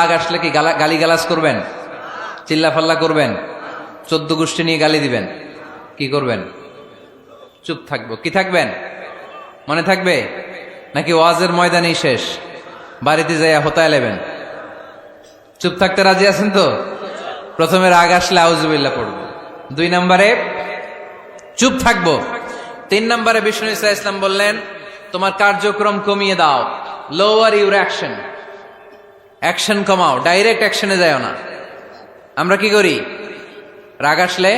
রাগ আসলে কি গালিগালাজ করবেন, চিল্লাফাল্লা করবেন, 14 গোষ্ঠী নিয়ে গালি দিবেন? কি করবেন? চুপ থাকবো। কি থাকবেন? মনে থাকবে নাকি ওয়াজের ময়দানেই শেষ, বাড়িতে যাইয়া হোতায় লেবেন? চুপ থাকতে রাজি আছেন তো? প্রথমে রাগ আসলে আউযুবিল্লাহ পড়বো, 2 নম্বরে চুপ থাকবো, 3 নম্বরে বিষ্ণু ঈসা ইসলাম বললেন তোমার কার্যক্রম কমিয়ে দাও, লোয়ার ইউর অ্যাকশন, অ্যাকশন কমাও, ডাইরেক্ট অ্যাকশনে যাও না। আমরা কি করি? রাগ আসলে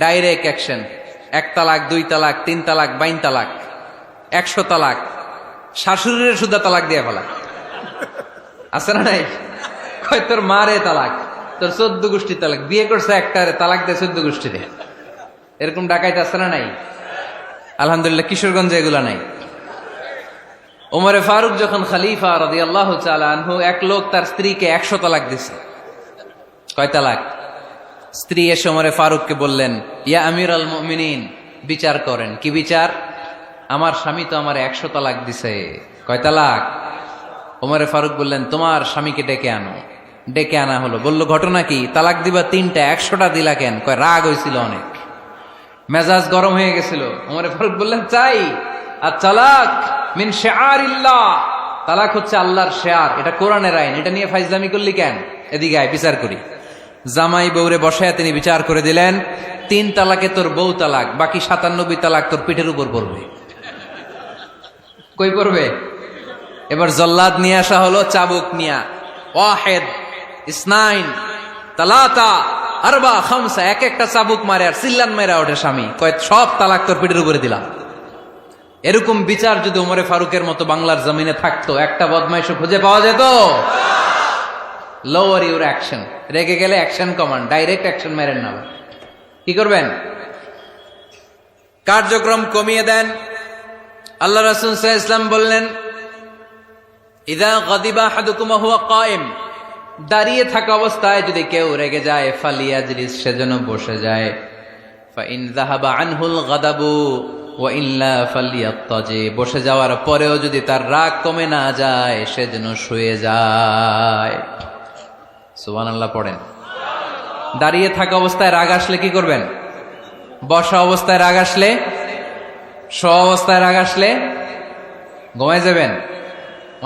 ডাইরেক্ট অ্যাকশন, 1 তালাক, 2 তালাক, 3 তালাক, 22 তালাক, 100 তালাক, শাশুড়ির সুদ্ধা তালাক দিয়ে ফেলা আছে না নাই? কয় তোর মারে তালাক, তোর 14 গোষ্ঠী তালাক, বিয়ে করছে একটারে তালাক দিয়ে 14 গোষ্ঠীরে, এরকম ডাকাইতে আছে না নাই? আলহামদুলিল্লাহ কিশোরগঞ্জে এগুলা নাই। ওমরে ফারুক যখন খলিফা রাদিয়াল্লাহু তাআলা আনহু, এক লোক তার স্ত্রীকে 100 তালাক দিছে। কয় তালাক? স্ত্রী এসে ওমরে ফারুককে বললেন, ইয়া আমিরুল মুমিনিন, বিচার করেন। কি বিচার? আমার স্বামী তো আমার 100 তালাক দিছে। কয় তালাক? ওমরে ফারুক বললেন, তোমার স্বামীকে ডেকে আনো। ডেকে আনা হলো। বলল, ঘটনা কি? তালাক দিবা 3টা, 100টা দিলা কেন? কয় রাগ হয়েছিল অনেক, মেজাজ গরম হয়ে গেছিল। ওমরে ফারুক বললেন, চাই। আর তালাক মিন শিআরিল্লাহ, তালাক হচ্ছে আল্লাহর শিআর, এটা কোরআনের আইন, এটা নিয়ে ফাইজলামি করলি কেন? এদিকে আয়, বিচার করি। জামাই বউরে বসায় তিনি বিচার করে দিলেন, 3 তালাকে তোর বউ তালাক, বাকি 97 তালাক তোর পিঠের উপর পড়বে। কই পড়বে? এবার জল্লাদ নিয়ে আসা হলো, চাবুক নিয়া, ওয়াহেদ, ইসনাইন, তালাতা, আরবা, খামসা, এক একটা চাবুক মারে আর চিল্লান মেরা ওঠে স্বামী। কয় সব তালাক তোর পিঠের উপরে দিলাম। এরকম বিচার যদি ওমরে ফারুকের মতো বাংলার জমিনে থাকতো, একটা বদমাইশও খুঁজে পাওয়া যেত? লোয়ার ইউর অ্যাকশন, রেগে গেলে অ্যাকশন কমান, ডাইরেক্ট অ্যাকশন মেরেন না। কি করবেন? কার্যক্রম কমিয়ে দেন। আল্লাহ রাসূল সাল্লাল্লাহু আলাইহি ওয়াসাল্লাম বললেন, ইযা গাদিবা আহাদুকুম ওয়া হুয়া কায়েম, দাঁড়িয়ে থাকা অবস্থায় যদি কেউ রেগে যায়, ফালিয়াজলিস, সেজন্য বসে যায়। ফাইন যাহাবা আনহুল গাদাবু ওয়া ইল্লা ফালিয়াত্তাজি, বসে যাওয়ার পরেও যদি তার রাগ কমে না যায়, সেজন্য শুয়ে যায়। সুবহানাল্লাহ পড়েন। দাঁড়িয়ে থাকা অবস্থায় রাগ আসলে কি করবেন? বসা অবস্থায় রাগ আসলে, শোয়া অবস্থায় রাগ আসলে ঘুমায় যাবেন।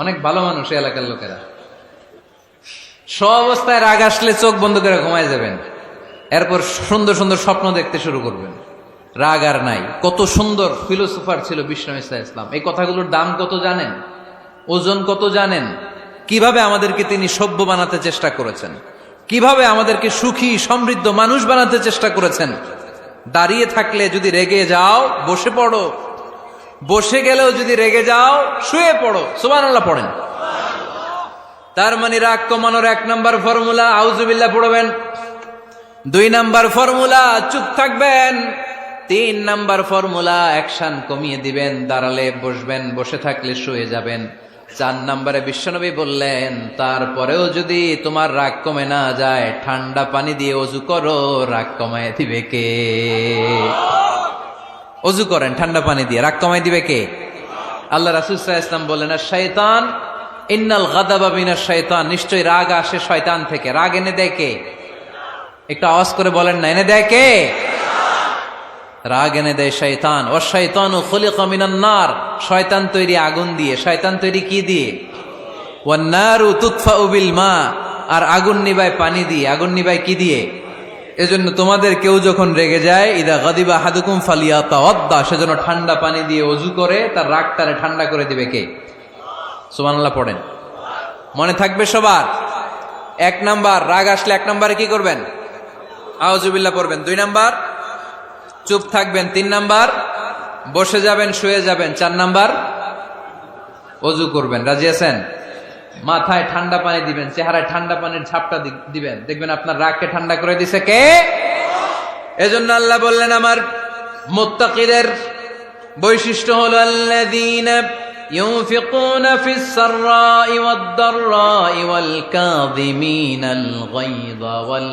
অনেক ভালো মানুষ এই এলাকার লোকেরা। শোয়া অবস্থায় রাগ আসলে চোখ বন্ধ করে ঘুমায় যাবেন, এরপর সুন্দর সুন্দর স্বপ্ন দেখতে শুরু করবেন। রাগ আর নাই। কত সুন্দর ফিলোসোফার ছিল বিষ্ণু ঈসা ইসলাম। এই কথাগুলোর দাম কত জানেন? ওজন কত জানেন? কিভাবে আমাদেরকে তিনি সভ্য বানাতে চেষ্টা করেছেন, কিভাবে আমাদেরকে সুখী সমৃদ্ধ মানুষ বানাতে চেষ্টা করেছেন। দাঁড়িয়ে থাকলে যদি রেগে যাও, বসে পড়ো। বসে গেলেও যদি রেগে যাও, শুয়ে পড়ো। সুবহানাল্লাহ পড়েন। তার মানে রাগ কমানোর 1 নম্বর ফর্মুলা আউযুবিল্লাহ পড়বেন, 2 নম্বর ফর্মুলা চুপ থাকবেন, 3 নম্বর ফর্মুলা অ্যাকশন কমিয়ে দিবেন, দাঁড়ালে বসবেন, বসে থাকলে শুয়ে যাবেন। 4 নম্বরে বিশ্বনবী বললেন, তারপরেও যদি তোমার রাগ কমে না যায়, ঠান্ডা পানি দিয়ে ওযু করো, রাগ কমায় দিবে কে? ওযু করেন ঠান্ডা পানি দিয়ে, রাগ কমায় দিবে কে? আল্লাহ রাসূল সাল্লাল্লাহু আলাইহি ওয়াসাল্লাম বললেন, আর শয়তান, ইন্নাল গাদাবা মিনাশ শয়তান, নিশ্চয়ই রাগ আসে শয়তান থেকে। রাগ এনে দেয় কে? একটু আওয়াজ করে বলেন না, এনে দেয় কে? রাগ এনে দেয় শয়তান। ও শয়তানু খুলিকা মিনান নার, শয়তান তৈরি আগুন দিয়ে। শয়তান তৈরি কি দিয়ে? ওয়ান নারু তুতফাউ বিল মা, আর আগুন নিবায় পানি দিয়ে। আগুন নিবায় কি দিয়ে? এজন্য তোমাদের কেউ যখন রেগে যায়, ইদা গাদিবা আহাদুকুম ফালিয়াতাওয়াদ্দা, সেজন্য ঠান্ডা পানি দিয়ে ওযু করে তার রাগটারে ঠান্ডা করে দিবে কে? সুবহানাল্লাহ পড়েন। মনে থাকবে সবার? 1 নাম্বার, রাগ আসলে 1 নম্বরে কি করবেন? আউযুবিল্লাহ পড়বেন। 2 নাম্বার, চুপ থাকবেন। 3 নাম্বার, বসে যাবেন, শুয়ে যাবেন। 4 নাম্বার, ওযু করবেন। রাজি আছেন? মাথায় ঠান্ডা পানি দিবেন, চেহারায় ঠান্ডা পানির ঝাপটা দিবেন, দেখবেন আপনার রাগকে ঠান্ডা করে দিছে কে? এজন্য আল্লাহ বললেন, আমার মুত্তাকিদের বৈশিষ্ট্য হলো আল্লাযীনা ইউনফিকুনা ফিস সাররাই ওয়াদ দাররাই ওয়াল কাযিমিনাল গায়যা ওয়াল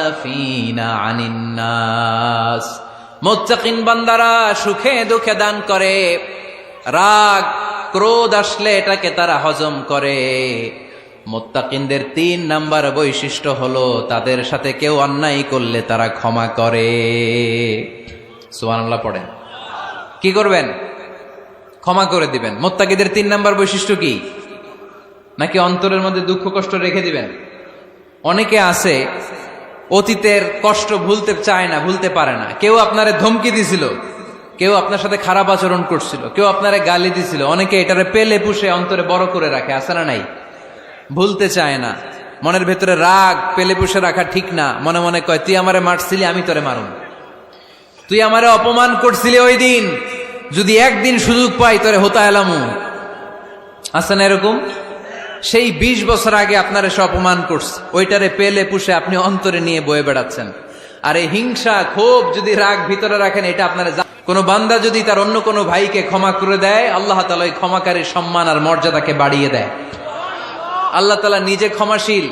আফিনা আনিন নাস। মুত্তাকিন বান্দারা সুখে দুঃখে দান করে, রাগ ক্রোধ আসলে এটাকে তারা হজম করে, মুত্তাকিনদের 3 নাম্বার বৈশিষ্ট্য হলো তাদের সাথে কেউ অন্যায় করলে তারা ক্ষমা করে। সুবহানাল্লাহ পড়েন। কি করবেন? ক্ষমা করে দিবেন। মুত্তাকিদের 3 নাম্বার বৈশিষ্ট্য কি? নাকি অন্তরের মধ্যে দুঃখ কষ্ট রেখে দিবেন? অনেকে আছে অতীতের কষ্ট ভুলতে চায় না, ভুলতে পারে না। কেউ আপনারে ধমকি দিছিল, কেউ আপনার সাথে খারাপ আচরণ করছিল, কেউ আপনারে গালি দিছিল, অনেকে এটারে পেলে পুষে অন্তরে বড় করে রাখে, আছে না নাই? ভুলতে চায় না। মনের ভেতরে রাগ পেলে পুষে রাখা ঠিক না। মনে মনে কয়, তুই আমারে মারছিলি, আমি তোরে মারুম। তুই আমারে অপমান করছিলি ওই দিন, যদি একদিন সুযোগ পাই তোরে হতা এলামু। আছে না এরকম? সেই 20 বছর আগে আপনার এসে অপমান করছে, ওইটারে পেলে পুষে আপনি অন্তরে নিয়ে বয়ে বেড়াচ্ছেন। আর এই হিংসা ক্ষোভ যদি রাগ ভিতরে রাখেন, এটা আপনার কোন বান্দা যদি তার অন্য কোনো ভাইকে ক্ষমা করে দেয়, আল্লাহ তাআলা ওই ক্ষমাকারীর সম্মান আর মর্যাদাকে বাড়িয়ে দেয়। আল্লাহ তাআলা নিজে ক্ষমাশীল।